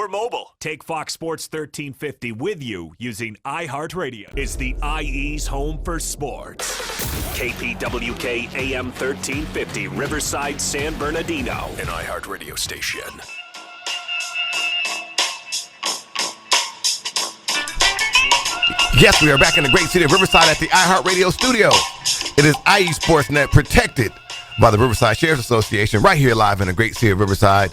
We're mobile. Take Fox Sports 1350 with you using iHeartRadio. It's the IE's home for sports. KPWK AM 1350, Riverside, San Bernardino, an iHeartRadio station. Yes, we are back in the great city of Riverside at the iHeartRadio studio. It is IE Sportsnet, protected by the Riverside Sheriff's Association, right here live in the great city of Riverside.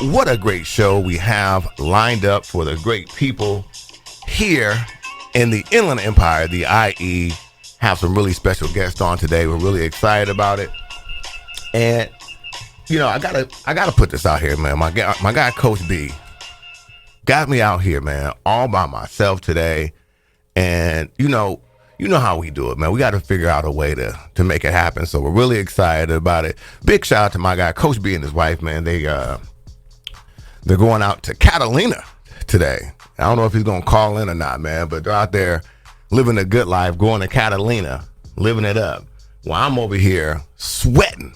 What a great show we have lined up for the great people here in the Inland Empire. The IE have some really special guests on today. We're really excited about it. And, you know, I gotta put this out here, man. My guy, Coach B, got me out here, man, all by myself today. And, you know how we do it, man. We got to figure out a way to make it happen. So we're really excited about it. Big shout out to my guy, Coach B, and his wife, man. They're going out to Catalina today. I don't know if he's going to call in or not, man, but they're out there living a good life, going to Catalina, living it up. While I'm over here sweating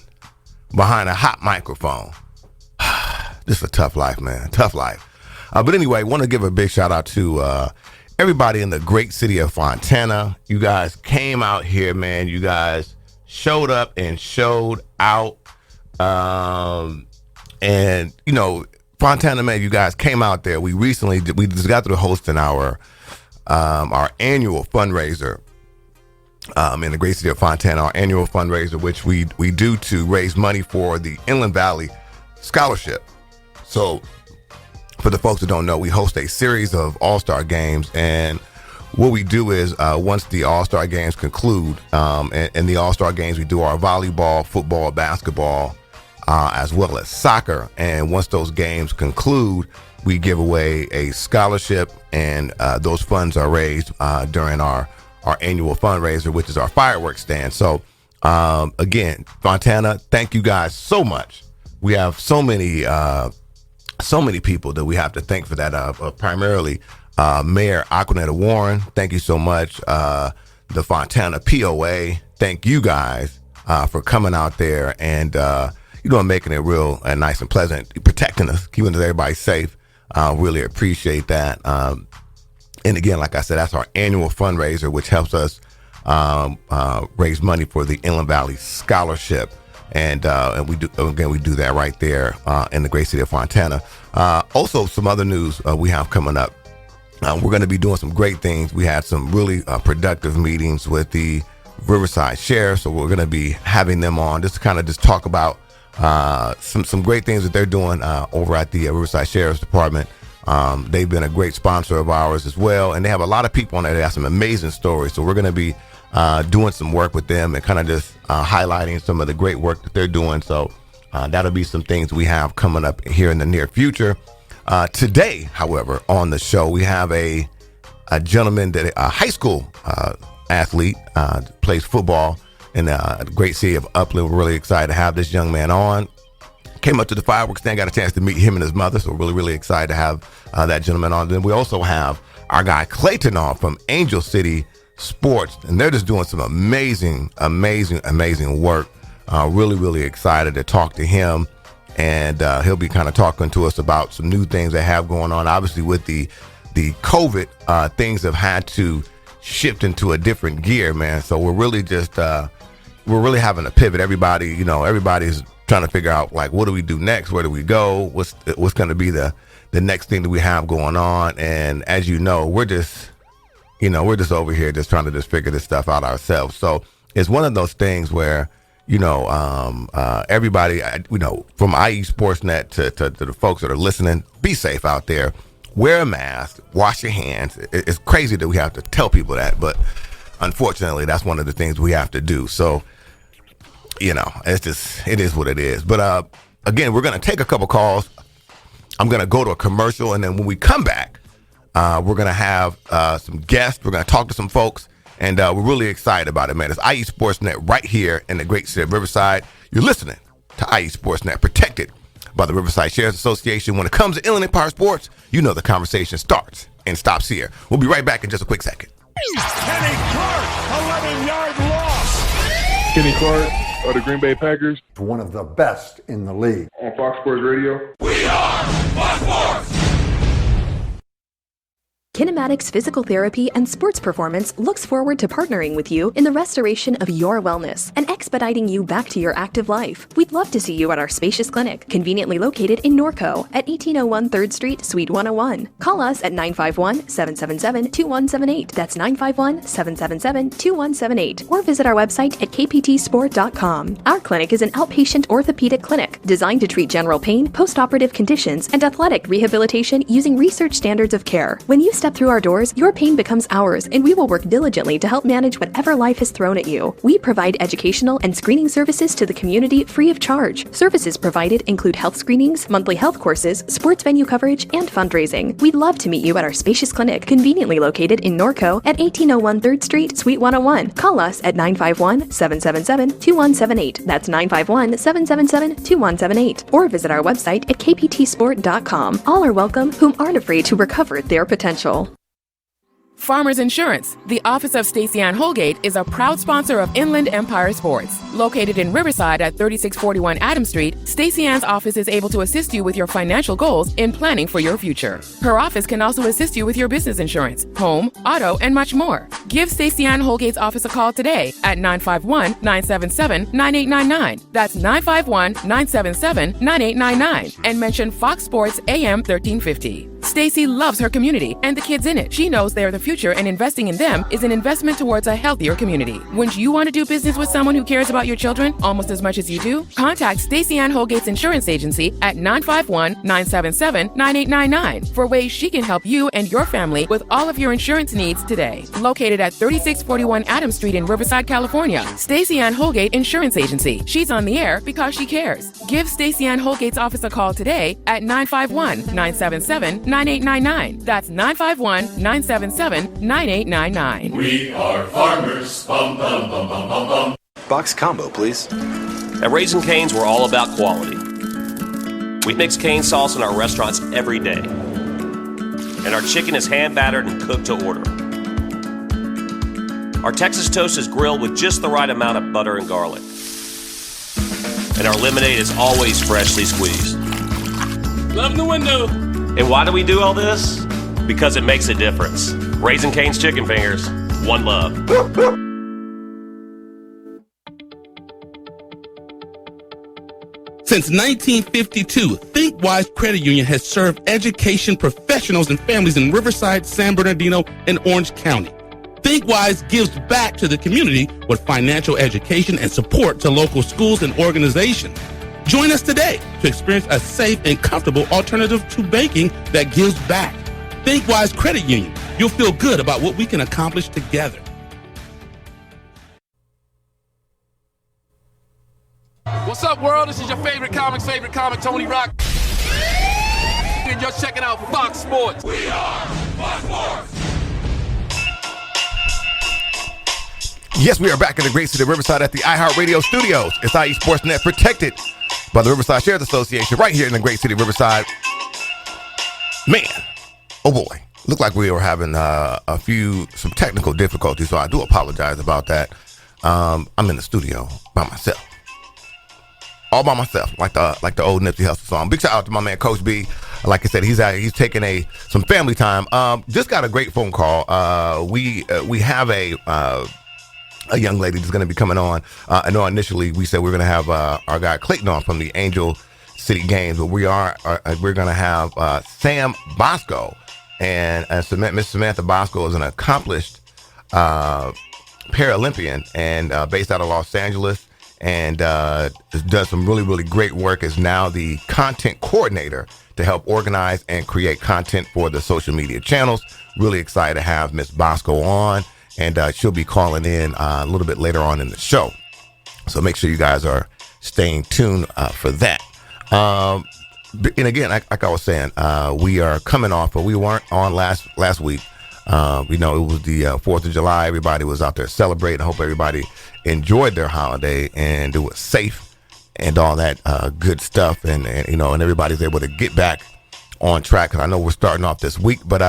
behind a hot microphone. Just a tough life, man. Tough life. But anyway, want to give a big shout out to everybody in the great city of Fontana. You guys came out here, man. You guys showed up and showed out. And, you know, Fontana, man, you guys came out there. We just got through hosting our annual fundraiser in the great city of Fontana, our annual fundraiser, which we do to raise money for the Inland Valley Scholarship. So, for the folks that don't know, we host a series of all-star games, and what we do is once the all-star games conclude, and the all-star games, we do our volleyball, football, basketball, as well as soccer. And once those games conclude, we give away a scholarship, and those funds are raised during our annual fundraiser, which is our fireworks stand. So again, Fontana, thank you guys so much. We have so many people that we have to thank for that. Primarily Mayor Aquanetta Warren, thank you so much. The Fontana POA, thank you guys for coming out there and making it real and nice and pleasant, protecting us, keeping everybody safe. Really appreciate that. And again, like I said, that's our annual fundraiser, which helps us raise money for the Inland Valley Scholarship. And we do that right there in the great city of Fontana. Also, some other news we have coming up. We're going to be doing some great things. We had some really productive meetings with the Riverside Sheriff, so we're going to be having them on just to kind of just talk about some great things that they're doing over at the Riverside Sheriff's Department. They've been a great sponsor of ours as well, and they have a lot of people on there that have some amazing stories. So we're going to be doing some work with them and kind of just highlighting some of the great work that they're doing. So that'll be some things we have coming up here in the near future. Today, however, on the show, we have a gentleman that a high school athlete, plays football in the great city of Upland. We're really excited to have this young man on. Came up to the fireworks stand, got a chance to meet him and his mother. So we're really, really excited to have that gentleman on. Then we also have our guy Clayton on from Angel City Sports, and they're just doing some amazing work. Really, really excited to talk to him, and he'll be kind of talking to us about some new things they have going on. Obviously, with the COVID, things have had to shift into a different gear, man. So we're really just we're really having to pivot. Everybody's trying to figure out, like, what do we do next? Where do we go? What's going to be the next thing that we have going on? And as you know, we're just over here just trying to just figure this stuff out ourselves. So it's one of those things where, everybody, from IE Sportsnet to the folks that are listening, be safe out there. Wear a mask, wash your hands. It's crazy that we have to tell people that, but unfortunately, that's one of the things we have to do. So, it is what it is. But again, we're going to take a couple calls. I'm going to go to a commercial, and then when we come back, we're going to have some guests. We're going to talk to some folks, and we're really excited about it, man. It's IE Sportsnet right here in the great city of Riverside. You're listening to IE Sportsnet, protected by the Riverside Sheriff's Association. When it comes to Inland Empire Sports, the conversation starts and stops here. We'll be right back in just a quick second. Kenny Clark, 11-yard loss. Kenny Clark of the Green Bay Packers. One of the best in the league. On Fox Sports Radio. We are Fox Sports. Kinematics Physical Therapy and Sports Performance looks forward to partnering with you in the restoration of your wellness and expediting you back to your active life. We'd love to see you at our spacious clinic, conveniently located in Norco at 1801 3rd Street, Suite 101. Call us at 951-777-2178. That's 951-777-2178. Or visit our website at kptsport.com. Our clinic is an outpatient orthopedic clinic designed to treat general pain, postoperative conditions, and athletic rehabilitation using research standards of care. When you step through our doors, your pain becomes ours, and we will work diligently to help manage whatever life has thrown at you. We provide educational and screening services to the community free of charge. Services provided include health screenings, monthly health courses, sports venue coverage, and fundraising. We'd love to meet you at our spacious clinic, conveniently located in Norco at 1801 3rd Street, Suite 101. Call us at 951-777-2178. That's 951-777-2178. Or visit our website at kptsport.com. All are welcome whom aren't afraid to recover their potential. Farmers Insurance, the office of Stacey Ann Holgate, is a proud sponsor of Inland Empire Sports. Located in Riverside at 3641 Adams Street, Stacey Ann's office is able to assist you with your financial goals in planning for your future. Her office can also assist you with your business insurance, home, auto, and much more. Give Stacey Ann Holgate's office a call today at 951-977-9899. That's 951-977-9899. And mention Fox Sports AM 1350. Stacey loves her community and the kids in it. She knows they are the future, and investing in them is an investment towards a healthier community. Wouldn't you want to do business with someone who cares about your children almost as much as you do? Contact Stacey Ann Holgate's insurance agency at 951-977-9899 for ways she can help you and your family with all of your insurance needs today. Located at 3641 Adams Street in Riverside, California. Stacey Ann Holgate Insurance Agency. She's on the air because she cares. Give Stacey Ann Holgate's office a call today at 951-977-9899. That's 951-977-9899. We are farmers. Bum, bum, bum, bum, bum, bum. Box combo, please. At Raising Cane's, we're all about quality. We mix cane sauce in our restaurants every day. And our chicken is hand battered and cooked to order. Our Texas toast is grilled with just the right amount of butter and garlic. And our lemonade is always freshly squeezed. Love in the window. And why do we do all this? Because it makes a difference. Raising Cane's Chicken Fingers. One love. Since 1952, ThinkWise Credit Union has served education professionals and families in Riverside, San Bernardino, and Orange County. ThinkWise gives back to the community with financial education and support to local schools and organizations. Join us today to experience a safe and comfortable alternative to banking that gives back. ThinkWise Credit Union. You'll feel good about what we can accomplish together. What's up, world? This is your favorite comic, Tony Rock. And you're checking out Fox Sports. We are Fox Sports. Yes, we are back in the great city of Riverside at the iHeartRadio studios. It's IE Sportsnet, protected by the Riverside Shares Association, right here in the great city of Riverside. Man, oh boy, looked like we were having some technical difficulties, so I do apologize about that. I'm in the studio by myself, all by myself, like the old Nipsey Hussle song. Big shout out to my man Coach B. Like I said, he's taking some family time. Just got a great phone call. We have a young lady that's going to be coming on. I know initially we said we're going to have our guy Clayton on from the Angel City Games, but we're going to have Sam Bosco, and Miss Samantha Bosco is an accomplished Paralympian and based out of Los Angeles, and does some really, really great work. Is now the content coordinator to help organize and create content for the social media channels. Really excited to have Miss Bosco on. And she'll be calling in a little bit later on in the show. So make sure you guys are staying tuned for that. And again, like I was saying, we are coming off, but we weren't on last week. It was the 4th of July. Everybody was out there celebrating. I hope everybody enjoyed their holiday and it was safe and all that good stuff. And everybody's able to get back on track. Because I know we're starting off this week, but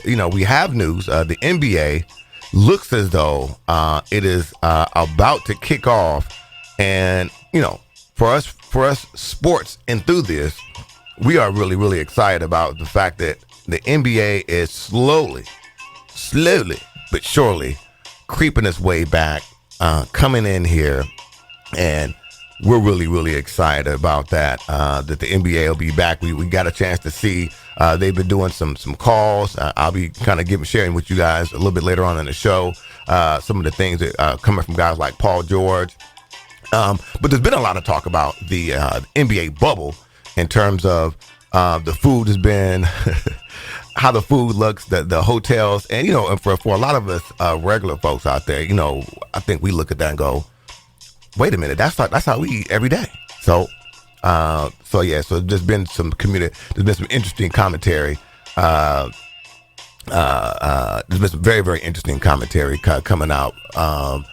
we have news. The NBA looks as though it is about to kick off, and for us sports enthusiasts, we are really, really excited about the fact that the NBA is slowly but surely creeping its way back, coming in here, and we're really excited about that. That the NBA will be back. We got a chance to see. They've been doing some calls. I'll be kind of sharing with you guys a little bit later on in the show some of the things that coming from guys like Paul George. But there's been a lot of talk about the NBA bubble in terms of the food has been. How the food looks, the hotels, and and for a lot of us regular folks out there, I think we look at that and go, wait a minute, that's how we eat every day. So there's been some interesting commentary. There's been some very interesting commentary coming out of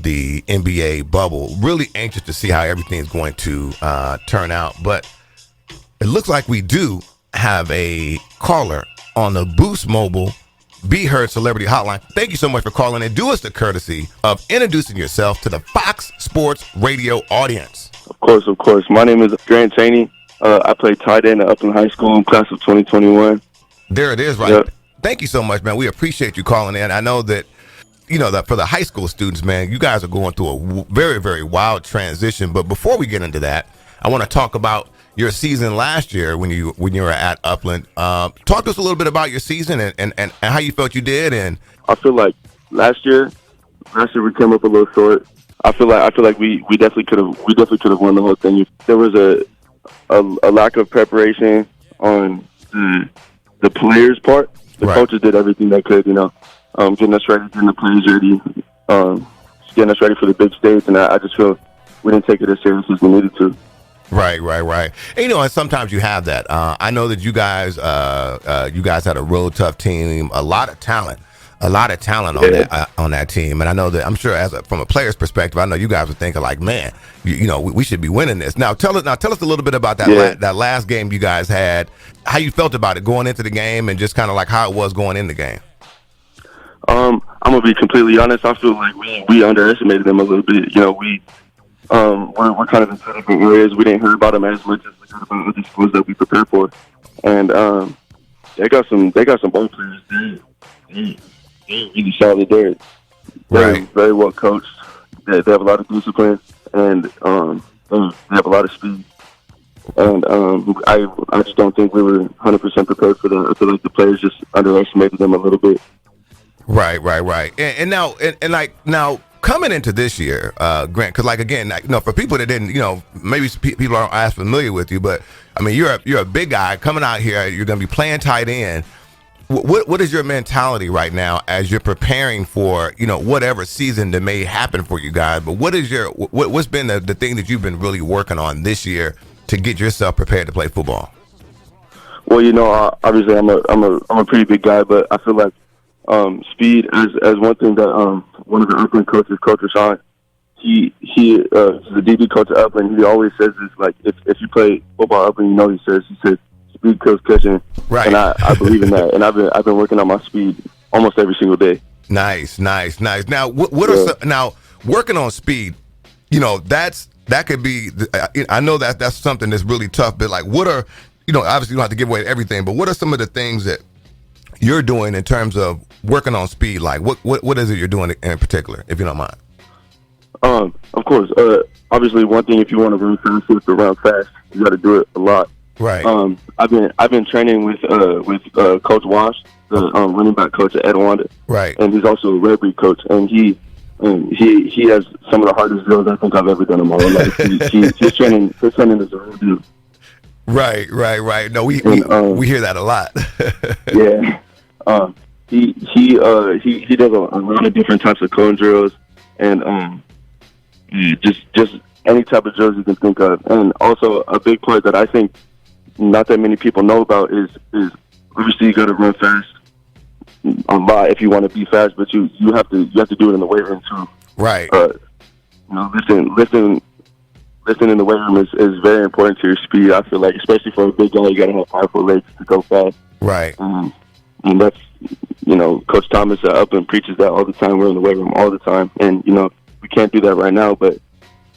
the NBA bubble. Really anxious to see how everything is going to turn out, but it looks like we do have a caller on the Boost Mobile Be Heard Celebrity Hotline. Thank you so much for calling and do us the courtesy of introducing yourself to the Fox Sports Radio audience. Of course. My name is Grant Taney. I play tight end at Upland High School in class of 2021. There it is, right? Yep. Thank you so much, man. We appreciate you calling in. I know that, that for the high school students, man, you guys are going through a very wild transition. But before we get into that, I want to talk about your season last year when you were at Upland. Talk to us a little bit about your season and how you felt you did. And I feel like last year we came up a little short. I feel like we definitely could have won the whole thing. There was a lack of preparation on the players' part. The coaches did everything they could, getting us ready, getting the players ready, getting us ready for the big stage. And I just feel we didn't take it as serious as we needed to. Right. And, and sometimes you have that. I know that you guys had a real tough team, a lot of talent on that team. And I know that I'm sure from a player's perspective, I know you guys were thinking like, man, we should be winning this. Now tell us a little bit about that that last game you guys had, how you felt about it going into the game, and just kind of like how it was going in the game. I'm gonna be completely honest. I feel like we underestimated them a little bit. We're kind of in two different areas. We didn't hear about them as much as we heard about other schools that we prepared for, and they got some ball players. They're really solid. They're very well coached. They have a lot of discipline, and they have a lot of speed. And I just don't think we were 100% prepared for that. I feel like the players just underestimated them a little bit. Right. And now coming into this year, Grant, because again, for people that didn't, maybe people aren't as familiar with you, but I mean, you're a big guy coming out here. You're going to be playing tight end. What is your mentality right now as you're preparing for whatever season that may happen for you guys? But what's been the thing that you've been really working on this year to get yourself prepared to play football? Well, obviously I'm a pretty big guy, but I feel like speed as one thing that one of the Upland coaches, Coach Rashawn, he's the DB coach at Upland. He always says this, like, if you play football at Upland, he says speed kills catching. Right. And I believe in that. And I've been working on my speed almost every single day. Nice. Now, what are now working on speed? That could be. I know that's something that's really tough. But like, what are obviously you don't have to give away everything, but what are some of the things that you're doing in terms of working on speed? Like what is it you're doing in particular, if you don't mind? Of course. Obviously, one thing, if you want to run fast, you have to run fast. You got to do it a lot. Right. I've been training with Coach Wash, the running back coach at Edwanda. Right. And he's also a Red Breed coach, and he has some of the hardest drills I think I've ever done in my life. His training is a real deal. Right. No, we hear that a lot. Yeah. He does a lot of different types of cone drills, and just any type of drills you can think of. And also a big part that I think not that many people know about is obviously you got to run fast a lot if you want to be fast, but you have to do it in the weight room too. Right. Lifting in the weight room is very important to your speed. I feel like, especially for a big guy, you got to have powerful legs to go fast. Right. And that's, Coach Thomas at Upland preaches that all the time. We're in the weight room all the time. And, we can't do that right now, but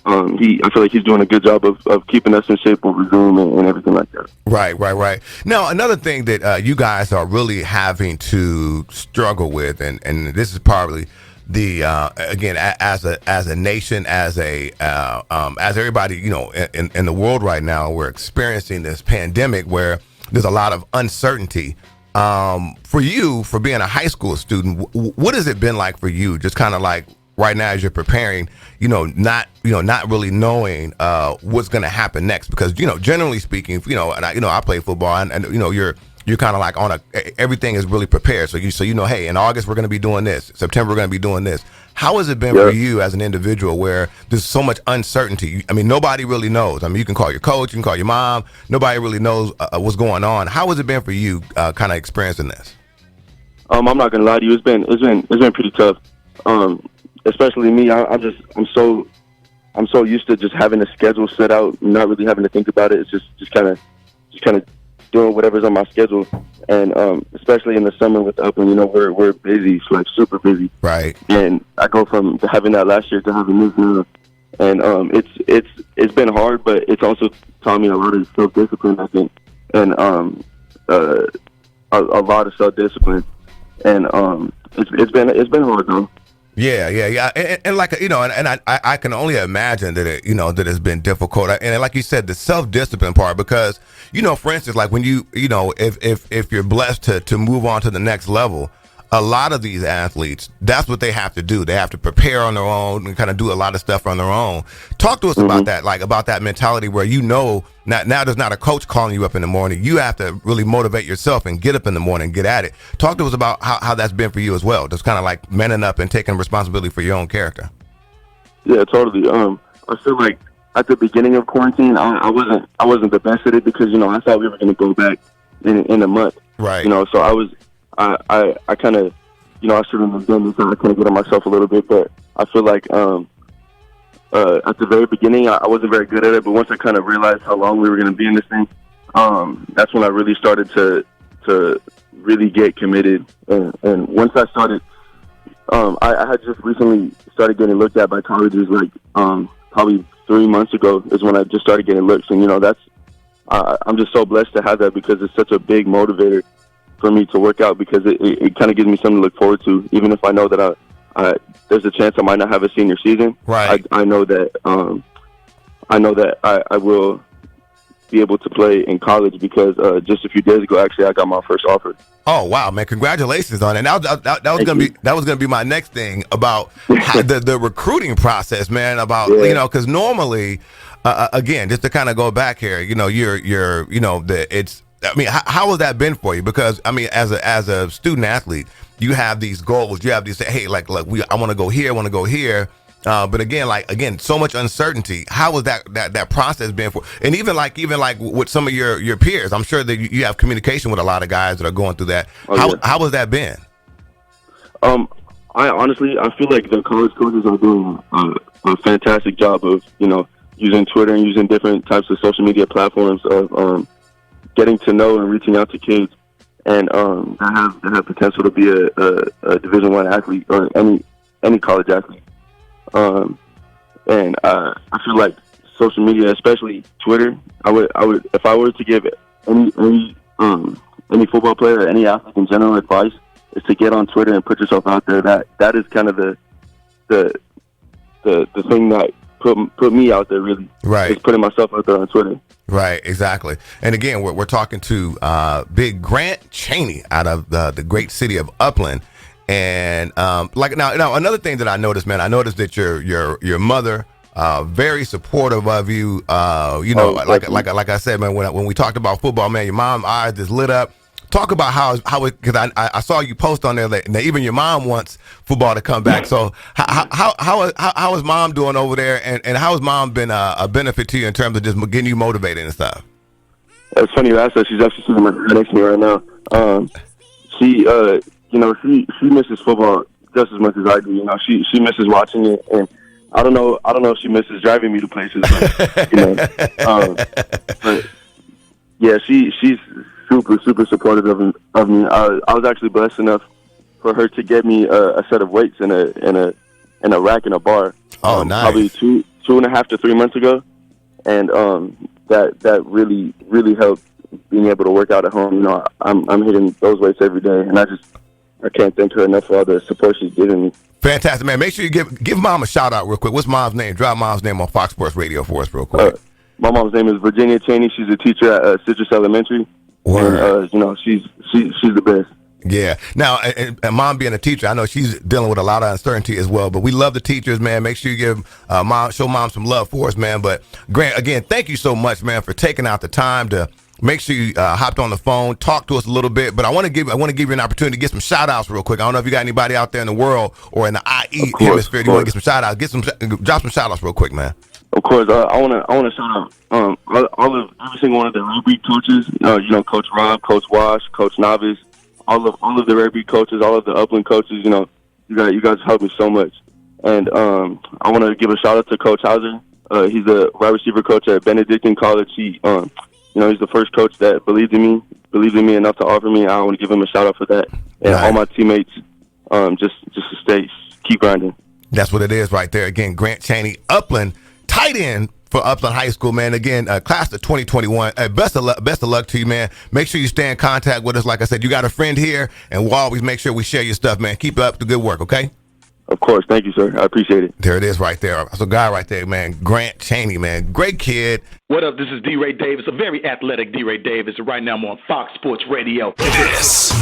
I feel like he's doing a good job of keeping us in shape over Zoom and everything like that. Right. Now, another thing that you guys are really having to struggle with, and this is probably the again, as a nation, as everybody, in the world right now, we're experiencing this pandemic where there's a lot of uncertainty. For you, for being a high school student, what has it been like for you? Just kind of like right now as you're preparing, not really knowing what's going to happen next, because generally speaking, and I play football, and you're kind of like everything is really prepared. So hey, in August we're going to be doing this, September we're going to be doing this. How has it been for you as an individual where there's so much uncertainty? I mean, nobody really knows. I mean, you can call your coach, you can call your mom. Nobody really knows what's going on. How has it been for you, kind of experiencing this? I'm not gonna lie to you. It's been pretty tough. Especially me. I'm so used to just having a schedule set out, not really having to think about it. It's just kind of doing whatever's on my schedule. And especially in the summer with Upland, we're busy, like super busy. Right. And I go from having that last year to having this now. And it's been hard, but it's also taught me a lot of self-discipline, I think, and a lot of self-discipline. And it's been hard though. Yeah. And like, and I can only imagine that that it's been difficult. And like you said, the self-discipline part, because, for instance, like when if you're blessed to move on to the next level, a lot of these athletes, that's what they have to do. They have to prepare on their own and kind of do a lot of stuff on their own. Talk to us about that, like about that mentality where now there's not a coach calling you up in the morning. You have to really motivate yourself and get up in the morning and get at it. Talk to us about how that's been for you as well. Just kind of like manning up and taking responsibility for your own character. Yeah, totally. I feel like at the beginning of quarantine, I wasn't the best at it because, I thought we were going to go back in a month. Right. So I kind of, I shouldn't have done this. I kind of get on myself a little bit, but I feel like at the very beginning, I wasn't very good at it. But once I kind of realized how long we were going to be in this thing, that's when I really started to really get committed. And once I started, I had just recently started getting looked at by colleges. Like probably 3 months ago is when I just started getting looks, and I'm just so blessed to have that because it's such a big motivator for me to work out, because it kind of gives me something to look forward to, even if I know that there's a chance I might not have a senior season. Right. I know that I will be able to play in college because just a few days ago, actually, I got my first offer. Oh wow, man! Congratulations on it. That was gonna be my next thing about the recruiting process, man. About because normally, again, just to kind of go back here, how has that been for you? Because I mean, as a student athlete, you have these goals. You have these, hey, I want to go here, I want to go here. But again, so much uncertainty. How has that process been for? And even like with some of your peers, I'm sure that you have communication with a lot of guys that are going through that. How has that been? I feel like the college coaches are doing a fantastic job of using Twitter and using different types of social media platforms of getting to know and reaching out to kids, and that have potential to be a Division I athlete or any college athlete. And I feel like social media, especially Twitter, I would if I were to give any football player or any athlete in general advice, is to get on Twitter and put yourself out there. That is kind of the thing that put me out there, really. Right. Is putting myself out there on Twitter. Right, exactly. And again, we're talking to Big Grant Chaney out of the great city of Upland. And now another thing that I noticed, man, that your mother very supportive of you. Like I said, man, when we talked about football, man, your mom's eyes just lit up. Talk about how because I saw you post on there that even your mom wants football to come back. So how is mom doing over there, and how has mom been a benefit to you in terms of just getting you motivated and stuff? It's funny you asked that. She's actually sitting right next to me right now. She misses football just as much as I do. She misses watching it, and I don't know if she misses driving me to places. But yeah, she's super supportive of me. I was actually blessed enough for her to get me a set of weights and a rack and a bar. Oh, nice. Probably 2.5 to 3 months ago, and that really helped being able to work out at home. You know, I'm hitting those weights every day, and I can't thank her enough for all the support she's given me. Fantastic, man. Make sure you give Mom a shout out real quick. What's Mom's name? Drop Mom's name on Fox Sports Radio for us real quick. My mom's name is Virginia Cheney. She's a teacher at Citrus Elementary. Word. And, you know, she's the best. Yeah. Now, and Mom being a teacher, I know she's dealing with a lot of uncertainty as well. But we love the teachers, man. Make sure you give show Mom some love for us, man. But Grant, again, thank you so much, man, for taking out the time to make sure you hopped on the phone, talk to us a little bit. But I want to give you an opportunity to get some shout outs real quick. I don't know if you got anybody out there in the world or in the IE hemisphere. You want to get some shout outs? Drop some shout outs real quick, man. Of course, I want to shout out every single one of the rugby coaches. You know, Coach Rob, Coach Wash, Coach Novice, all of the rugby coaches, all of the Upland coaches. You know, you guys helped me so much. And I want to give a shout out to Coach Hauser. He's a wide receiver coach at Benedictine College. He's the first coach that believed in me enough to offer me. I want to give him a shout out for that. And all my teammates, just to keep grinding. That's what it is right there. Again, Grant Cheney, Upland, tight end for Upland High School, man. Again, class of 2021. Best of luck to you, man. Make sure you stay in contact with us. Like I said, you got a friend here, and we'll always make sure we share your stuff, man. Keep up the good work, okay? Of course. Thank you, sir. I appreciate it. There it is right there. That's a guy right there, man. Grant Cheney, man. Great kid. What up? This is D-Ray Davis, a very athletic D-Ray Davis. Right now I'm on Fox Sports Radio. This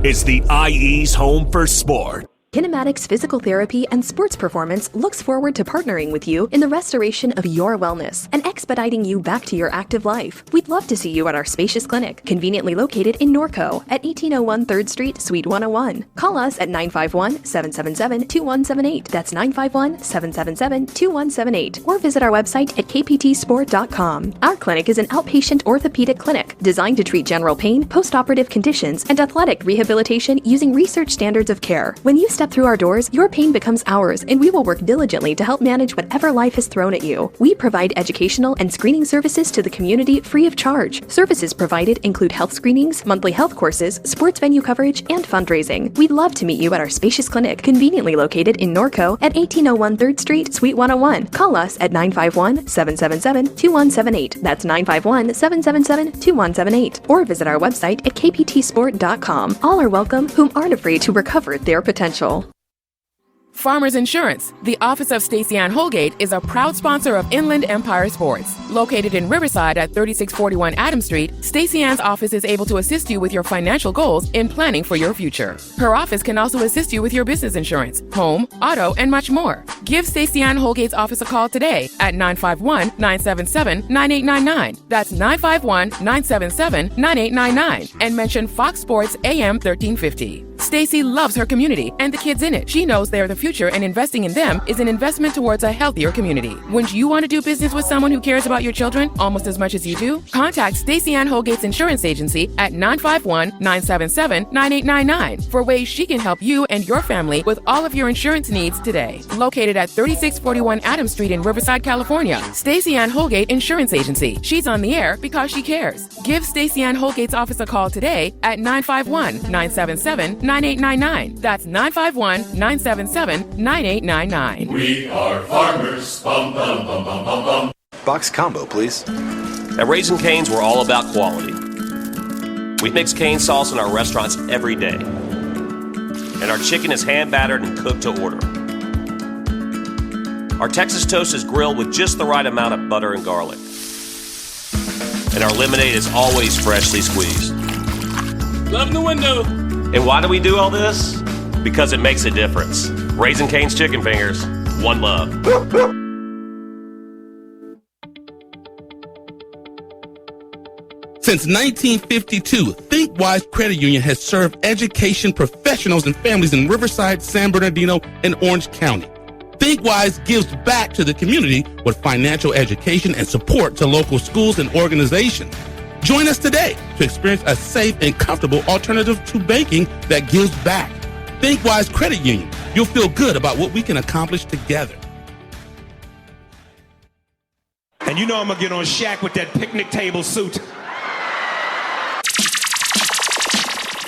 is the IE's home for sport. Kinematics Physical Therapy and Sports Performance looks forward to partnering with you in the restoration of your wellness and expediting you back to your active life. We'd love to see you at our spacious clinic, conveniently located in Norco at 1801 3rd Street, Suite 101. Call us at 951-777-2178. That's 951-777-2178. Or visit our website at kptsport.com. Our clinic is an outpatient orthopedic clinic designed to treat general pain, postoperative conditions, and athletic rehabilitation using research standards of care. When you step through our doors, your pain becomes ours, and we will work diligently to help manage whatever life has thrown at you. We provide educational and screening services to the community free of charge. Services provided include health screenings, monthly health courses, sports venue coverage, and fundraising. We'd love to meet you at our spacious clinic, conveniently located in Norco at 1801 3rd Street, Suite 101. Call us at 951-777-2178. That's 951-777-2178. Or visit our website at kptsport.com. All are welcome whom aren't afraid to recover their potential. Farmers Insurance, the office of Stacey Ann Holgate, is a proud sponsor of Inland Empire Sports. Located in Riverside at 3641 Adams Street, Stacey Ann's office is able to assist you with your financial goals in planning for your future. Her office can also assist you with your business insurance, home, auto, and much more. Give Stacey Ann Holgate's office a call today at 951-977-9899. That's 951-977-9899. And mention Fox Sports AM 1350. Stacey loves her community and the kids in it. She knows they're the future, and investing in them is an investment towards a healthier community. Wouldn't you want to do business with someone who cares about your children almost as much as you do? Contact Stacey Ann Holgate's insurance agency at 951-977-9899 for ways she can help you and your family with all of your insurance needs today. Located at 3641 Adams Street in Riverside, California, Stacey Ann Holgate Insurance Agency. She's on the air because she cares. Give Stacey Ann Holgate's office a call today at 951-977-9899. That's 951-977-9899. We are farmers. Bum, bum, bum, bum, bum, bum. Box combo, please. At Raising Cane's, we're all about quality. We mix cane sauce in our restaurants every day. And our chicken is hand battered and cooked to order. Our Texas toast is grilled with just the right amount of butter and garlic. And our lemonade is always freshly squeezed. Love the window. And why do we do all this? Because it makes a difference. Raising Cane's Chicken Fingers, one love. Since 1952, ThinkWise Credit Union has served education professionals and families in Riverside, San Bernardino, and Orange County. ThinkWise gives back to the community with financial education and support to local schools and organizations. Join us today to experience a safe and comfortable alternative to banking that gives back. ThinkWise Credit Union. You'll feel good about what we can accomplish together. And you know I'm going to get on Shaq with that picnic table suit.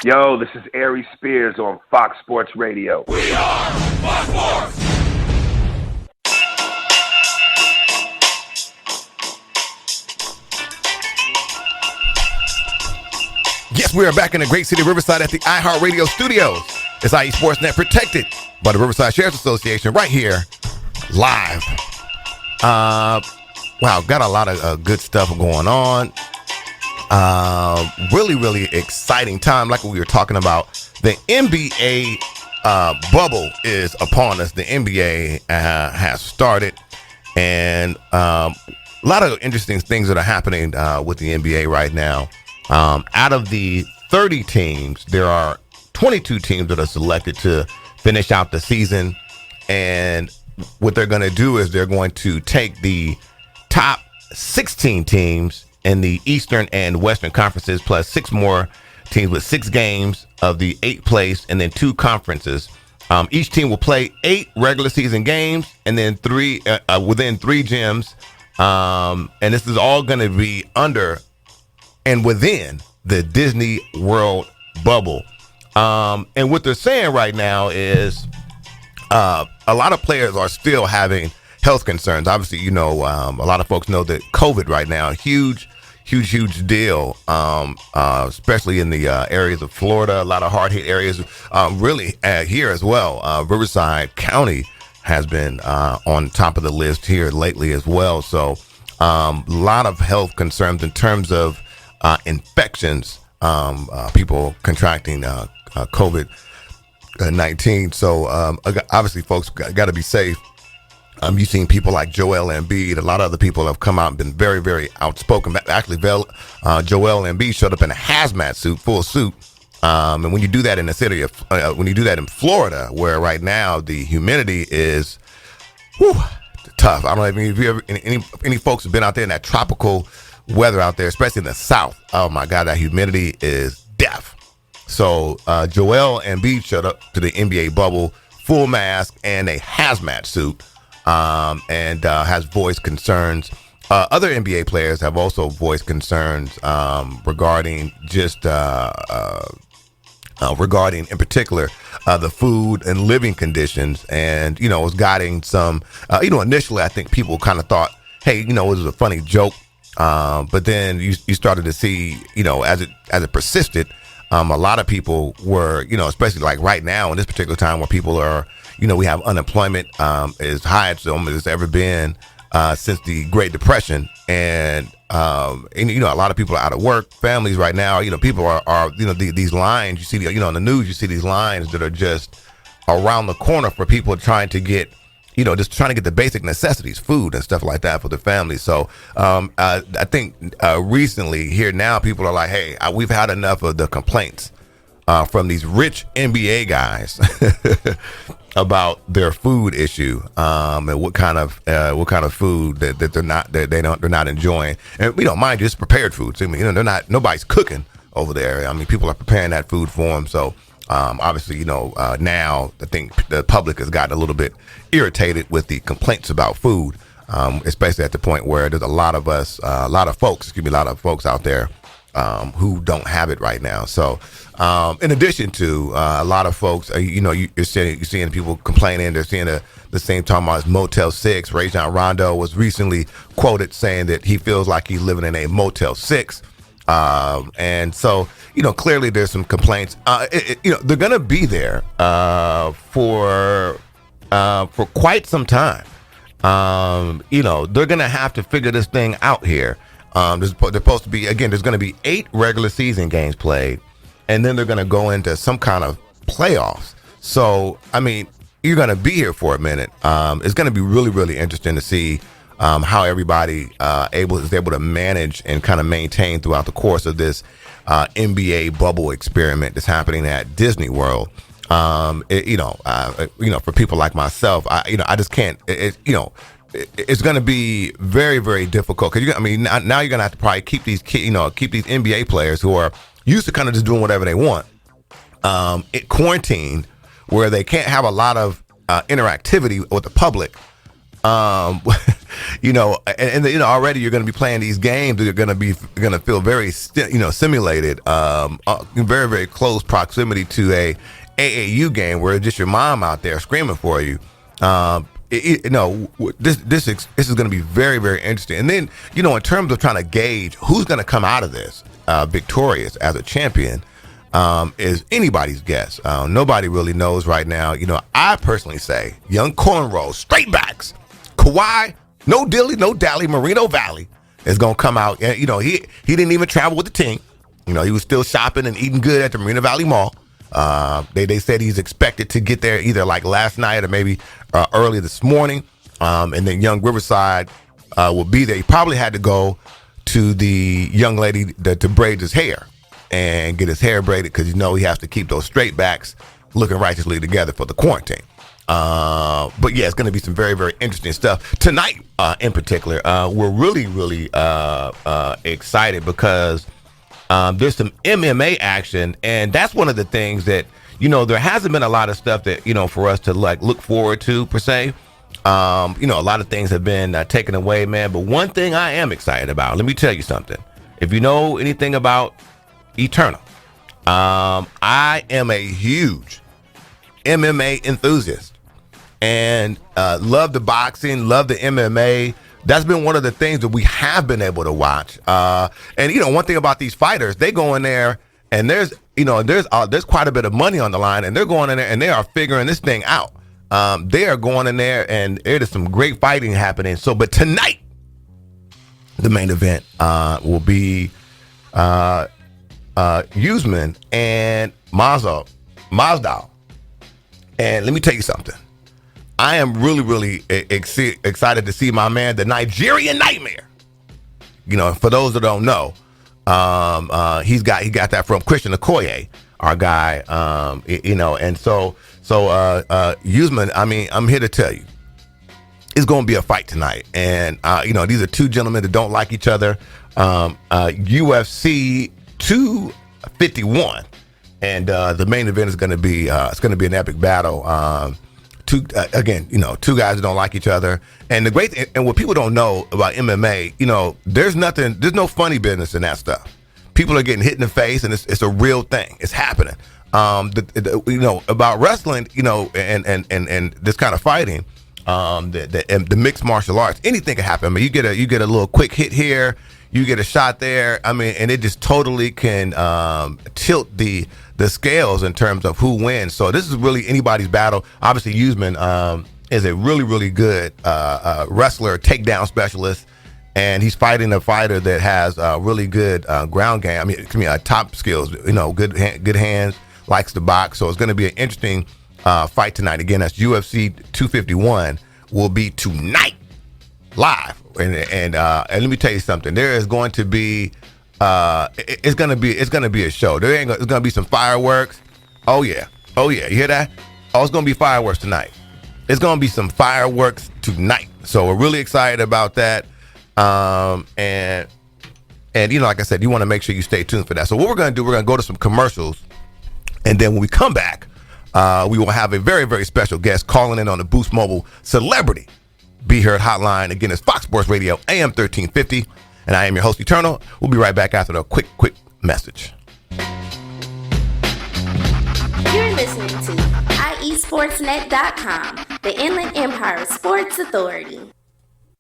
Yo, this is Aries Spears on Fox Sports Radio. We are Fox Sports. we are back in the great city of Riverside at the iHeartRadio studios. It's IE Sportsnet, protected by the Riverside Sheriff's Association, right here, live. Wow, got a lot of good stuff going on. Really, really exciting time. Like we were talking about, the NBA bubble is upon us. The NBA has started, and a lot of interesting things that are happening with the NBA right now. Out of the 30 teams, there are 22 teams that are selected to finish out the season. And what they're going to do is they're going to take the top 16 teams in the Eastern and Western conferences, plus 6 more teams with 6 games of the 8th place, and then 2 conferences. Each team will play 8 regular season games, and then 3 within 3 gyms. And this is all going to be under and within the Disney World bubble. And what they're saying right now is a lot of players are still having health concerns. Obviously, a lot of folks know that COVID right now, huge deal, especially in the areas of Florida, a lot of hard-hit areas, really here as well. Riverside County has been on top of the list here lately as well. So a lot of health concerns in terms of infections, people contracting COVID-19. So obviously, folks got to be safe. You've seen people like Joel Embiid. A lot of other people have come out and been very, very outspoken. Actually, Joel Embiid showed up in a hazmat suit, full suit. And when you do that in the city of, when you do that in Florida, where right now the humidity is tough. I don't know if you ever, any folks have been out there in that tropical weather out there, especially in the South. Oh my God, that humidity is death. So Joel Embiid showed up to the NBA bubble, full mask and a hazmat suit, and has voiced concerns. Other NBA players have also voiced concerns regarding just regarding in particular the food and living conditions, and was guiding some. Initially I think people kind of thought, hey, it was a funny joke. But then you started to see, as it persisted, a lot of people were, especially like right now in this particular time where people are, we have unemployment as high as it's ever been since the Great Depression, and a lot of people are out of work, families right now, people are these lines you see, on the news, you see these lines that are just around the corner for people trying to get, just trying to get the basic necessities, food and stuff like that for the family. So I think recently here now people are like, hey, we've had enough of the complaints from these rich NBA guys about their food issue and what kind of food that they're not enjoying. And mind you, it's prepared foods. I mean, nobody's cooking over there. I mean, people are preparing that food for them. So obviously, now I think the public has gotten a little bit irritated with the complaints about food, especially at the point where there's a lot of folks out there who don't have it right now. So in addition to a lot of folks, you're seeing people complaining. They're seeing the same time as Motel 6. Rajon Rondo was recently quoted saying that he feels like he's living in a Motel 6. And so, clearly there's some complaints. They're going to be there for quite some time. They're going to have to figure this thing out here. There's supposed to be, again, there's going to be 8 regular season games played, and then they're going to go into some kind of playoffs. So, I mean, you're going to be here for a minute. It's going to be really, really interesting to see how everybody is able to manage and kind of maintain throughout the course of this NBA bubble experiment that's happening at Disney World. For people like myself, I just can't. It's going to be very, very difficult because now you're going to have to probably keep these NBA players who are used to kind of just doing whatever they want, quarantined, where they can't have a lot of interactivity with the public. Already you're going to be playing these games that you're going to feel very, simulated, very, very close proximity to a AAU game where it's just your mom out there screaming for you. This is going to be very, very interesting. And then, in terms of trying to gauge who's going to come out of this, victorious as a champion is anybody's guess. Nobody really knows right now. You know, I personally say young cornrows, straight backs, Kawhi, no dilly, no dally, Moreno Valley is going to come out. And, you know, he didn't even travel with the team. You know, he was still shopping and eating good at the Moreno Valley Mall. They said he's expected to get there either like last night or maybe early this morning. And then young Riverside will be there. He probably had to go to the young lady to braid his hair and get his hair braided because you know he has to keep those straight backs looking righteously together for the quarantine. But yeah, it's going to be some very, very interesting stuff tonight. In particular, we're really, really excited because there's some MMA action, and that's one of the things that, you know, there hasn't been a lot of stuff that, you know, for us to like look forward to per se. You know, a lot of things have been taken away, man. But one thing I am excited about, let me tell you something. If you know anything about Eternal, I am a huge MMA enthusiast and love the boxing, love the MMA. That's been one of the things that we have been able to watch. And, you know, one thing about these fighters, they go in there and there's quite a bit of money on the line, and they're going in there and they are figuring this thing out. They are going in there and there is some great fighting happening. So, but tonight, the main event will be Usman and Masvidal. And let me tell you something. I am really, really excited to see my man, the Nigerian Nightmare. You know, for those that don't know, he got that from Christian Okoye, our guy. You know, and so Usman, I mean, I'm here to tell you, it's going to be a fight tonight. And you know, these are two gentlemen that don't like each other. UFC 251, and the main event is going to be an epic battle. Two guys that don't like each other. And the great thing, and what people don't know about MMA, you know, there's no funny business in that stuff. People are getting hit in the face, and it's a real thing. It's happening. You know, about wrestling, you know, and this kind of fighting, the mixed martial arts, anything can happen. I mean, you get a little quick hit here, you get a shot there. I mean, and it just totally can tilt the scales in terms of who wins. So this is really anybody's battle. Obviously, Usman is a really, really good wrestler, takedown specialist, and he's fighting a fighter that has really good ground game. I mean, top skills. You know, good hands, likes to box. So it's going to be an interesting fight tonight. Again, that's UFC 251 will be tonight live. And let me tell you something. There is going to be it's gonna be a show. It's gonna be some fireworks. Oh yeah. You hear that? Oh, it's gonna be fireworks tonight. It's gonna be some fireworks tonight. So we're really excited about that. And you know, like I said, you want to make sure you stay tuned for that. So what we're gonna do, we're gonna go to some commercials, and then when we come back, we will have a very, very special guest calling in on the Boost Mobile Celebrity Be Heard Hotline. Again, it's Fox Sports Radio, AM 1350. And I am your host, Eternal. We'll be right back after the quick message. You're listening to IESportsNet.com, the Inland Empire Sports Authority.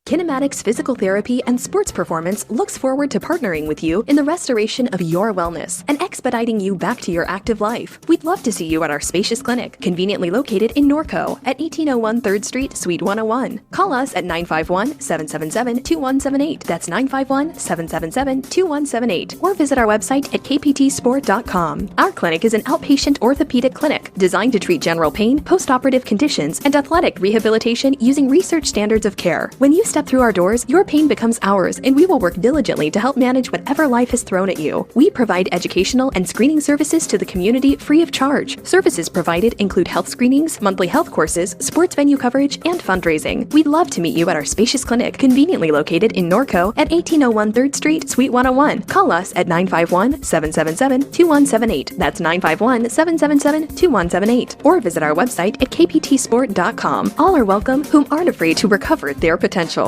Kinematics Physical Therapy and Sports Performance looks forward to partnering with you in the restoration of your wellness and expediting you back to your active life. We'd love to see you at our spacious clinic, conveniently located in Norco at 1801 3rd Street, Suite 101. Call us at 951-777-2178. That's 951-777-2178. Or visit our website at kptsport.com. Our clinic is an outpatient orthopedic clinic designed to treat general pain, post-operative conditions, and athletic rehabilitation using research standards of care. When you step through our doors, your pain becomes ours, and we will work diligently to help manage whatever life has thrown at you. We provide educational and screening services to the community free of charge. Services provided include health screenings, monthly health courses, sports venue coverage, and fundraising. We'd love to meet you at our spacious clinic, conveniently located in Norco at 1801 3rd Street, Suite 101. Call us at 951-777-2178. That's 951-777-2178. Or visit our website at kptsport.com. All are welcome whom aren't afraid to recover their potential.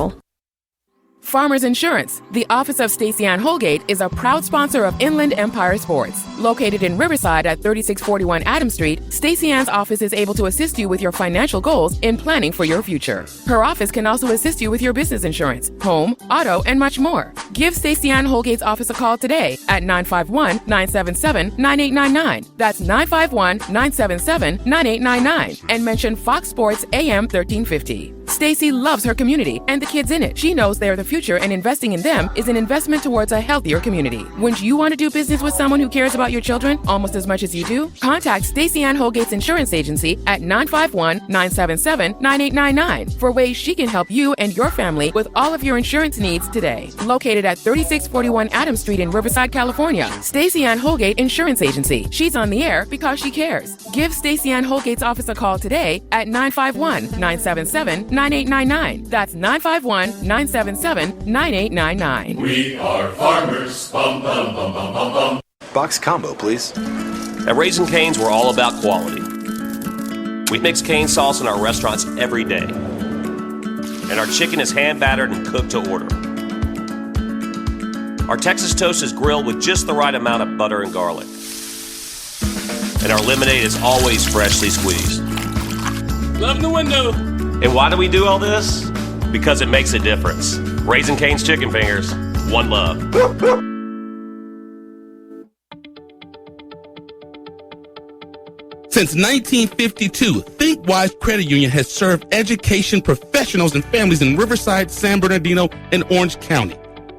Farmers Insurance, the office of Stacey Ann Holgate, is a proud sponsor of Inland Empire Sports. Located in Riverside at 3641 Adams Street, Stacey Ann's office is able to assist you with your financial goals in planning for your future. Her office can also assist you with your business insurance, home, auto, and much more. Give Stacey Ann Holgate's office a call today at 951-977-9899. That's 951-977-9899. And mention Fox Sports AM 1350. Stacey loves her community and the kids in it. She knows they are the future, and investing in them is an investment towards a healthier community. Wouldn't you want to do business with someone who cares about your children almost as much as you do? Contact Stacey Ann Holgate's insurance agency at 951-977-9899 for ways she can help you and your family with all of your insurance needs today. Located at 3641 Adams Street in Riverside, California. Stacey Ann Holgate Insurance Agency. She's on the air because she cares. Give Stacey Ann Holgate's office a call today at 951-977-9899. That's 951-977-9899. We are farmers. Bum, bum, bum, bum, bum, bum. Box combo, please. At Raising Cane's, we're all about quality. We mix cane sauce in our restaurants every day. And our chicken is hand battered and cooked to order. Our Texas toast is grilled with just the right amount of butter and garlic. And our lemonade is always freshly squeezed. Love the window. And why do we do all this? Because it makes a difference. Raising Cane's Chicken Fingers, one love. Since 1952, ThinkWise Credit Union has served education professionals and families in Riverside, San Bernardino, and Orange County.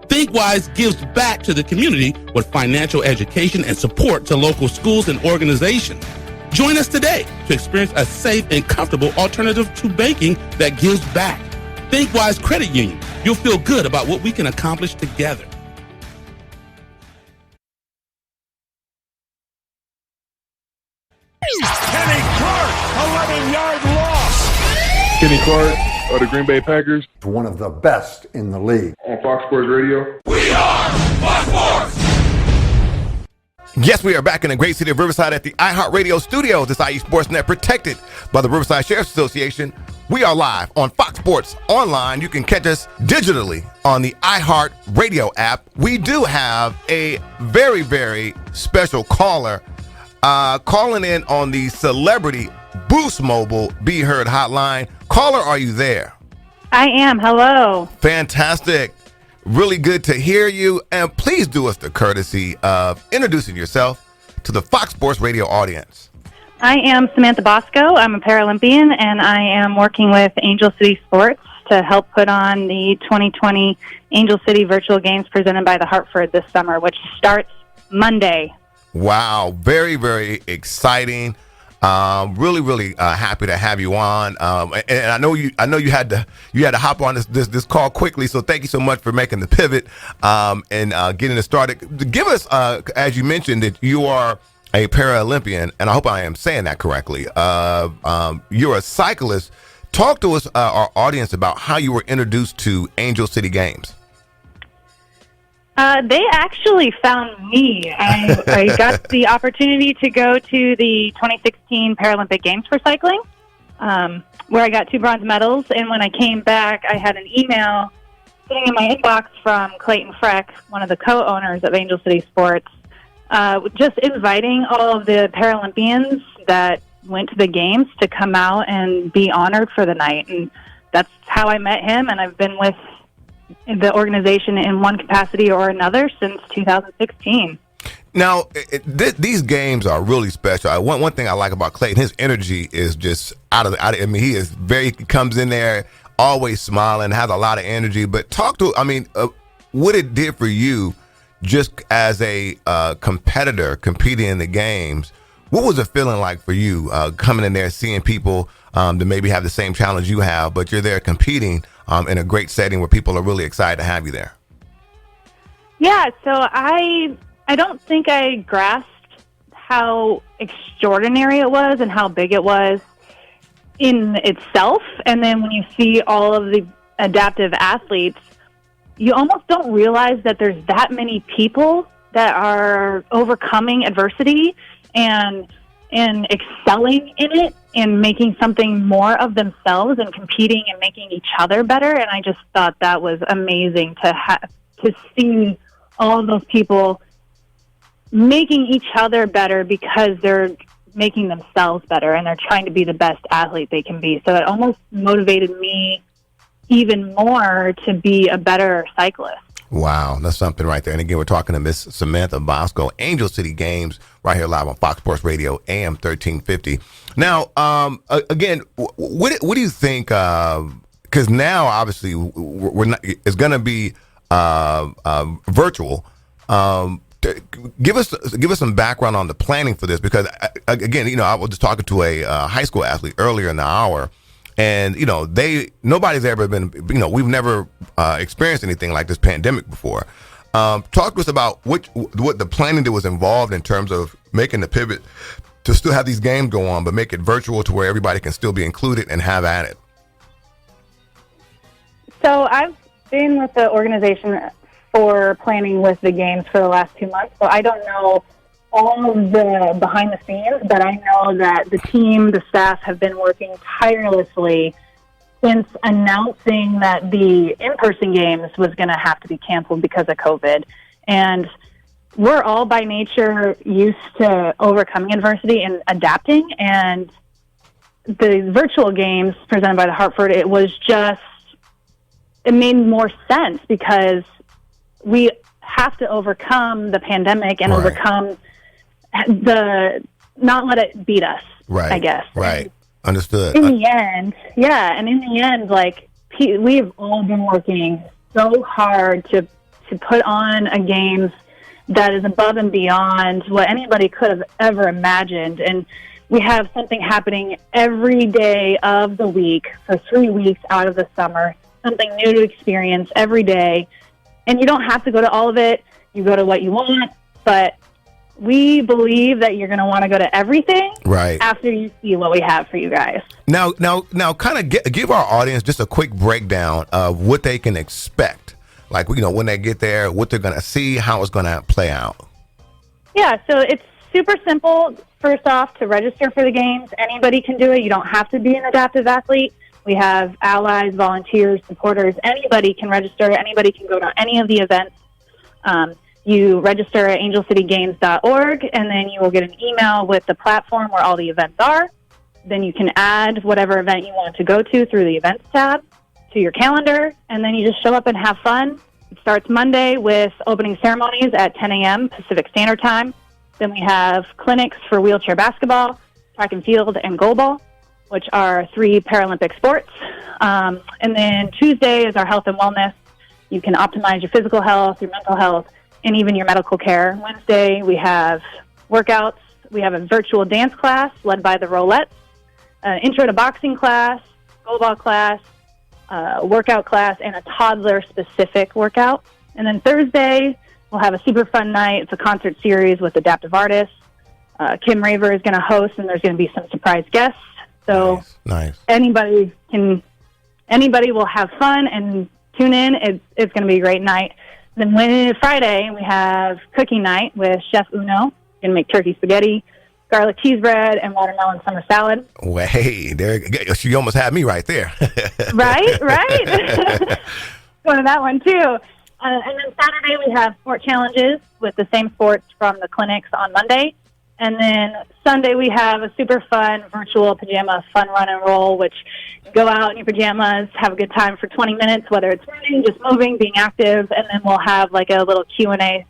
ThinkWise gives back to the community with financial education and support to local schools and organizations. Join us today to experience a safe and comfortable alternative to banking that gives back. ThinkWise Credit Union. You'll feel good about what we can accomplish together. Kenny Clark, 11-yard loss. Kenny Clark of the Green Bay Packers. One of the best in the league. On Fox Sports Radio. We are Fox Sports. Yes, we are back in the great city of Riverside at the iHeartRadio studios. This IE Sportsnet protected by the Riverside Sheriff's Association. We are live on Fox Sports Online. You can catch us digitally on the iHeartRadio app. We do have a very, very special caller calling in on the Celebrity Boost Mobile Be Heard hotline. Caller, are you there? I am. Hello. Fantastic. Really good to hear you. And please do us the courtesy of introducing yourself to the Fox Sports Radio audience. I am Samantha Bosco. I'm a Paralympian, and I am working with Angel City Sports to help put on the 2020 Angel City Virtual Games presented by the Hartford this summer, which starts Monday. Wow. Very, very exciting. Really happy to have you on. And I know you had to hop on this call quickly. So thank you so much for making the pivot and getting it started. Give us, as you mentioned, that you are a Paralympian, and I hope I am saying that correctly. You're a cyclist. Talk to us, our audience, about how you were introduced to Angel City Games. They actually found me. I got the opportunity to go to the 2016 Paralympic Games for cycling, where I got 2 bronze medals. And when I came back, I had an email sitting in my inbox from Clayton Freck, one of the co-owners of Angel City Sports, just inviting all of the Paralympians that went to the games to come out and be honored for the night. And that's how I met him, and I've been with the organization in one capacity or another since 2016. Now, these games are really special. One thing I like about Clayton, his energy is just out of. I mean, he comes in there always smiling, has a lot of energy. But talk to, what it did for you, just as a competitor competing in the games. What was it feeling like for you coming in there, seeing people that maybe have the same challenge you have, but you're there competing in a great setting where people are really excited to have you there? Yeah, so I don't think I grasped how extraordinary it was and how big it was in itself. And then when you see all of the adaptive athletes, you almost don't realize that there's that many people that are overcoming adversity and excelling in it and making something more of themselves and competing and making each other better. And I just thought that was amazing to see all of those people making each other better because they're making themselves better and they're trying to be the best athlete they can be. So it almost motivated me even more to be a better cyclist. Wow, that's something right there. And again, we're talking to Miss Samantha Bosco, Angel City Games, right here live on Fox Sports Radio, AM 1350. Now, again, what do you think? Because now, obviously, we're not. It's going to be virtual. Give us some background on the planning for this, because again, I was just talking to a high school athlete earlier in the hour, and nobody's ever been, we've never experienced anything like this pandemic before. Talk to us about what the planning that was involved in terms of making the pivot to still have these games go on, but make it virtual to where everybody can still be included and have at it. So I've been with the organization for planning with the games for the last 2 months. So I don't know all of the behind the scenes, but I know that the team, the staff have been working tirelessly since announcing that the in-person games was going to have to be canceled because of COVID. And we're all by nature used to overcoming adversity and adapting. And the virtual games presented by the Hartford, it made more sense because we have to overcome the pandemic and overcome not let it beat us, right, I guess. Right. Understood. In the end, we've all been working so hard to put on a games that is above and beyond what anybody could have ever imagined. And we have something happening every day of the week for 3 weeks out of the summer, something new to experience every day. And you don't have to go to all of it. You go to what you want. But we believe that you're going to want to go to everything after you see what we have for you guys. Now, kind of give our audience just a quick breakdown of what they can expect. Like, when they get there, what they're going to see, how it's going to play out. Yeah, so it's super simple. First off, to register for the games, anybody can do it. You don't have to be an adaptive athlete. We have allies, volunteers, supporters. Anybody can register. Anybody can go to any of the events. You register at angelcitygames.org, and then you will get an email with the platform where all the events are. Then you can add whatever event you want to go to through the events tab to your calendar, and then you just show up and have fun. It starts Monday with opening ceremonies at 10 a.m. Pacific Standard Time. Then we have clinics for wheelchair basketball, track and field, and goalball, which are 3 Paralympic sports. And then Tuesday is our health and wellness. You can optimize your physical health, your mental health, and even your medical care. Wednesday, we have workouts. We have a virtual dance class led by the Rolettes, intro to boxing class, goalball class, workout class, and a toddler-specific workout. And then Thursday, we'll have a super fun night. It's a concert series with adaptive artists. Kim Raver is going to host, and there's going to be some surprise guests. So nice. Anybody will have fun and tune in. It's going to be a great night. Then Friday, we have cooking night with Chef Uno. We're going to make turkey spaghetti, garlic cheese bread, and watermelon summer salad. Well, hey, she almost had me right there. Right. Go to that one, too. And then Saturday, we have sport challenges with the same sports from the clinics on Monday. And then Sunday, we have a super fun virtual pajama fun run and roll, which you go out in your pajamas, have a good time for 20 minutes, whether it's running, just moving, being active. And then we'll have like a little Q&A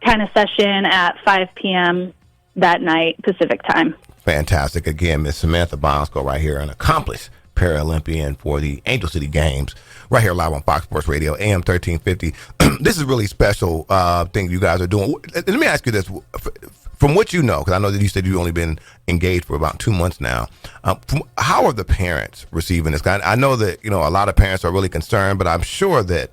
kind of session at 5 p.m. that night, Pacific time. Fantastic. Again, Miss Samantha Bosco right here, an accomplished Paralympian for the Angel City Games, right here live on Fox Sports Radio, AM 1350. This is a really special thing you guys are doing. Let me ask you this. From what you know, because I know that you said you've only been engaged for about 2 months now, how are the parents receiving this? I know that, a lot of parents are really concerned, but I'm sure that,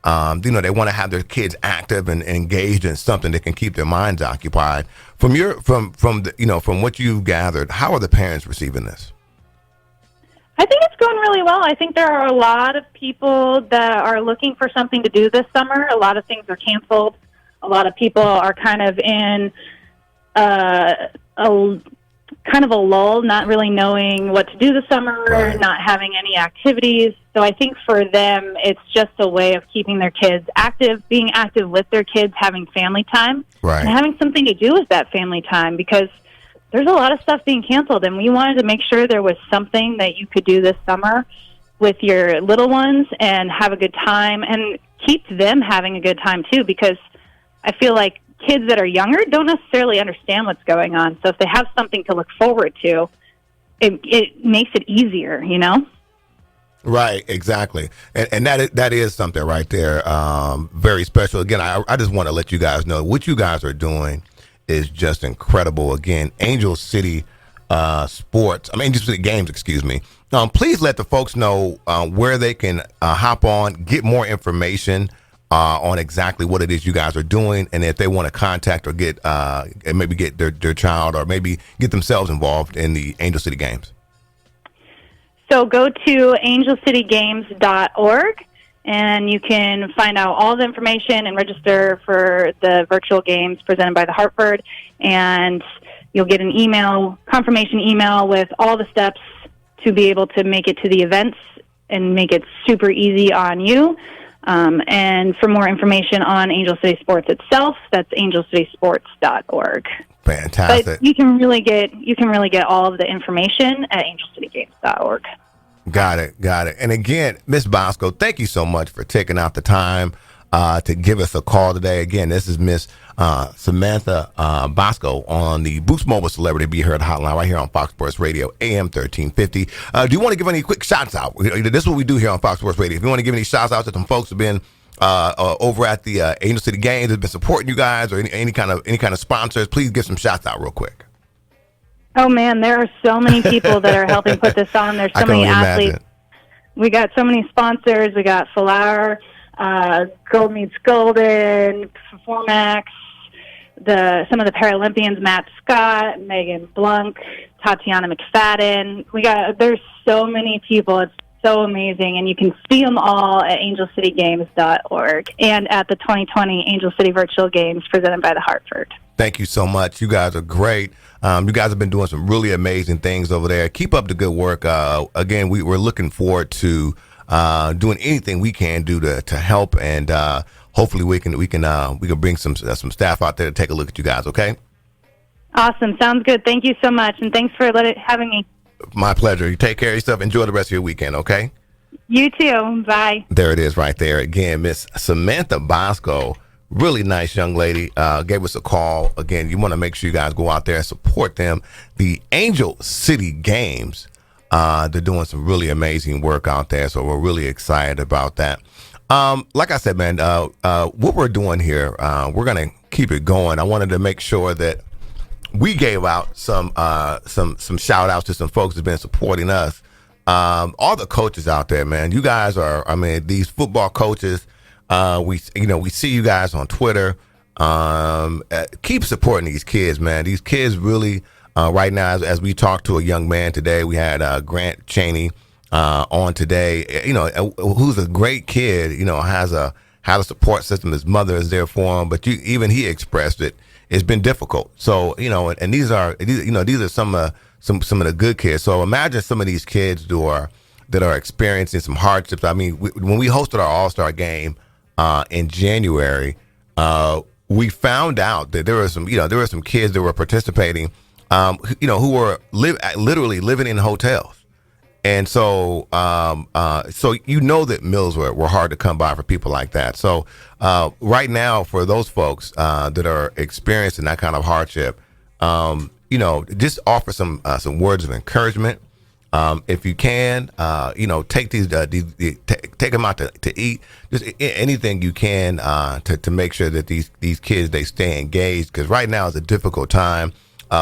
they want to have their kids active and engaged in something that can keep their minds occupied. From what you've gathered, how are the parents receiving this? I think it's going really well. I think there are a lot of people that are looking for something to do this summer. A lot of things are canceled. A lot of people are kind of in kind of a lull, not really knowing what to do this summer, not having any activities. So I think for them, it's just a way of keeping their kids active, being active with their kids, having family time, and having something to do with that family time, because there's a lot of stuff being canceled, and we wanted to make sure there was something that you could do this summer with your little ones and have a good time and keep them having a good time too, because I feel like kids that are younger don't necessarily understand what's going on. So if they have something to look forward to, it makes it easier, you know? Right, exactly. And that is something right there, very special. Again, I just want to let you guys know what you guys are doing is just incredible. Again, Angel City Angel City Games, excuse me. Please let the folks know where they can hop on, get more information on exactly what it is you guys are doing, and if they want to contact or get and maybe get their child or maybe get themselves involved in the Angel City Games. So go to angelcitygames.org, and you can find out all the information and register for the virtual games presented by the Hartford, and you'll get an confirmation email with all the steps to be able to make it to the events and make it super easy on you. And for more information on Angel City Sports itself, that's angelcitysports.org. Fantastic. But you can really get all of the information at angelcitygames.org. Got it. And again, Miss Bosco, thank you so much for taking out the time to give us a call today. Again, this is Miss Samantha Bosco on the Boost Mobile Celebrity Be Heard Hotline right here on Fox Sports Radio, AM 1350. Do you want to give any quick shots out? This is what we do here on Fox Sports Radio. If you want to give any shots out to some folks who have been over at the Angel City Games, have been supporting you guys, or any kind of sponsors, please give some shots out real quick. Oh man, there are so many people that are helping put this on. There's so many athletes. Imagine. We got so many sponsors. We got Flower, Gold Meets Golden, Performax, some of the Paralympians, Matt Scott, Megan Blunk, Tatiana McFadden. There's so many people. It's so amazing, and you can see them all at angelcitygames.org and at the 2020 Angel City Virtual Games presented by the Hartford. Thank you so much. You guys are great. You guys have been doing some really amazing things over there. Keep up the good work. Again, we're looking forward to doing anything we can do to help, and hopefully we can bring some staff out there to take a look at you guys. Okay. Awesome. Sounds good. Thank you so much, and thanks for having me. My pleasure. You take care of yourself. Enjoy the rest of your weekend. Okay. You too. Bye. There it is, right there. Again, Miss Samantha Bosco. Really nice young lady, gave us a call. Again, you want to make sure you guys go out there and support them. The Angel City Games, they're doing some really amazing work out there, so we're really excited about that. Like I said, man, what we're doing here, we're going to keep it going. I wanted to make sure that we gave out some shout outs to some folks who've been supporting us. All the coaches out there, man, you guys are, these football coaches. We see you guys on Twitter. Keep supporting these kids, man. These kids really, right now, as we talked to a young man today, we had Grant Chaney on today. Who's a great kid. Has a support system. His mother is there for him, but even he expressed it. It's been difficult. So and these are some of the good kids. So imagine some of these kids that are experiencing some hardships. When we hosted our All-Star game in January, we found out that there were some kids that were participating, who were literally living in hotels, and so that meals were hard to come by for people like that. So right now, for those folks that are experiencing that kind of hardship, just offer some words of encouragement. If you can, take take them out to eat. Just anything you can to make sure that these kids, they stay engaged, because right now is a difficult time.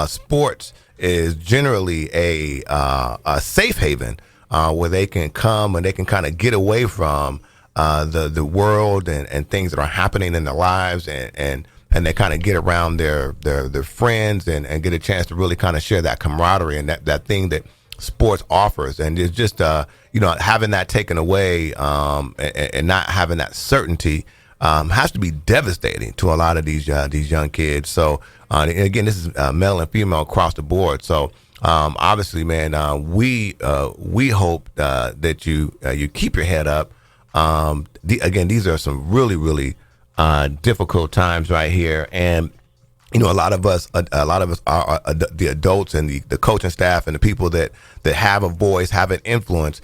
Sports is generally a safe haven where they can come and they can kind of get away from the world and things that are happening in their lives, and they kind of get around their friends and get a chance to really kind of share that camaraderie and that thing that sports offers. And it's just having that taken away and not having that certainty has to be devastating to a lot of these young kids. So again, this is male and female across the board. So Obviously, man, we hope that you keep your head up. Again, these are some really, really difficult times right here, and you know, a lot of us are the adults and the coaching staff and the people that have a voice, have an influence.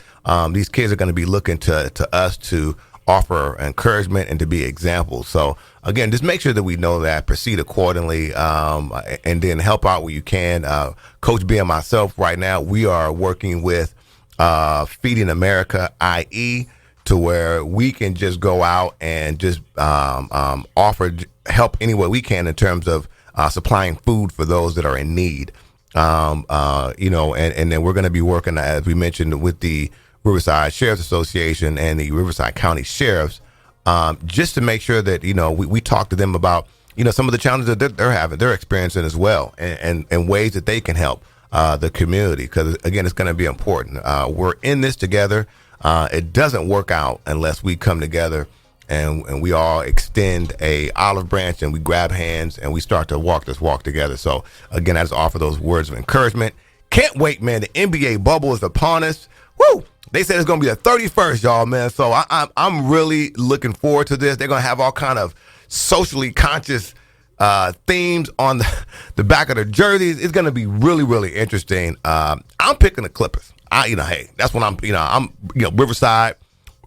These kids are going to be looking to us to offer encouragement and to be examples. So again, just make sure that we know that, proceed accordingly, and then help out where you can. Coach B and myself right now, we are working with Feeding America, IE, to where we can just go out and just offer help any way we can in terms of supplying food for those that are in need. You know, and then we're going to be working, as we mentioned, with the Riverside Sheriff's Association and the Riverside County Sheriffs, just to make sure that, you know, we talk to them about, you know, some of the challenges that they're experiencing as well, and ways that they can help the community, because again, it's going to be important. We're in this together. It doesn't work out unless we come together and we all extend a olive branch and we grab hands and we start to walk this walk together. So again, I just offer those words of encouragement. Can't wait, man. The NBA bubble is upon us. Woo! They said it's going to be the 31st, y'all, man. So I'm really looking forward to this. They're going to have all kind of socially conscious themes on the back of their jerseys. It's going to be really, really interesting. I'm picking the Clippers. Hey, that's what I'm Riverside,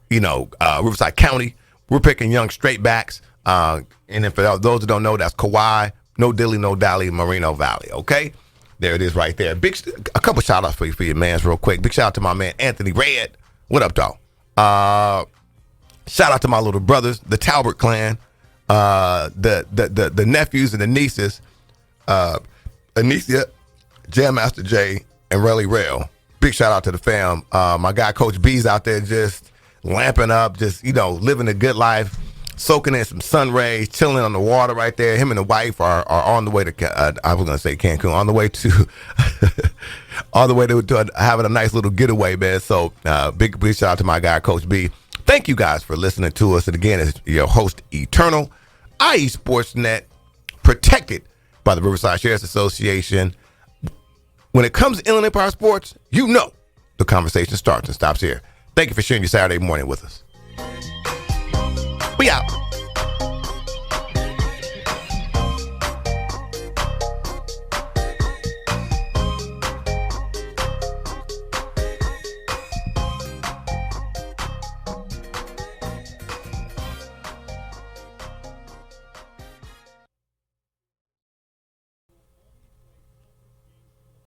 Riverside County. We're picking young straight backs. And then for those that don't know, that's Kawhi, no dilly, no dally, Moreno Valley. Okay? There it is right there. A couple shout outs for your mans real quick. Big shout out to my man, Anthony Red. What up, dog? Shout out to my little brothers, the Talbert clan, the nephews and the nieces, Anicia, Jam Master J, and Relly Rail. Big shout out to the fam. My guy, Coach B's out there just lamping up, just, living a good life, soaking in some sun rays, chilling on the water right there. Him and the wife are on the way to, I was going to say Cancun, on the way to, to having a nice little getaway, man. So big shout out to my guy, Coach B. Thank you guys for listening to us. And again, it's your host, Eternal, IE Sportsnet, protected by the Riverside Sheriff's Association. When it comes to Inland Empire Sports, the conversation starts and stops here. Thank you for sharing your Saturday morning with us. We out.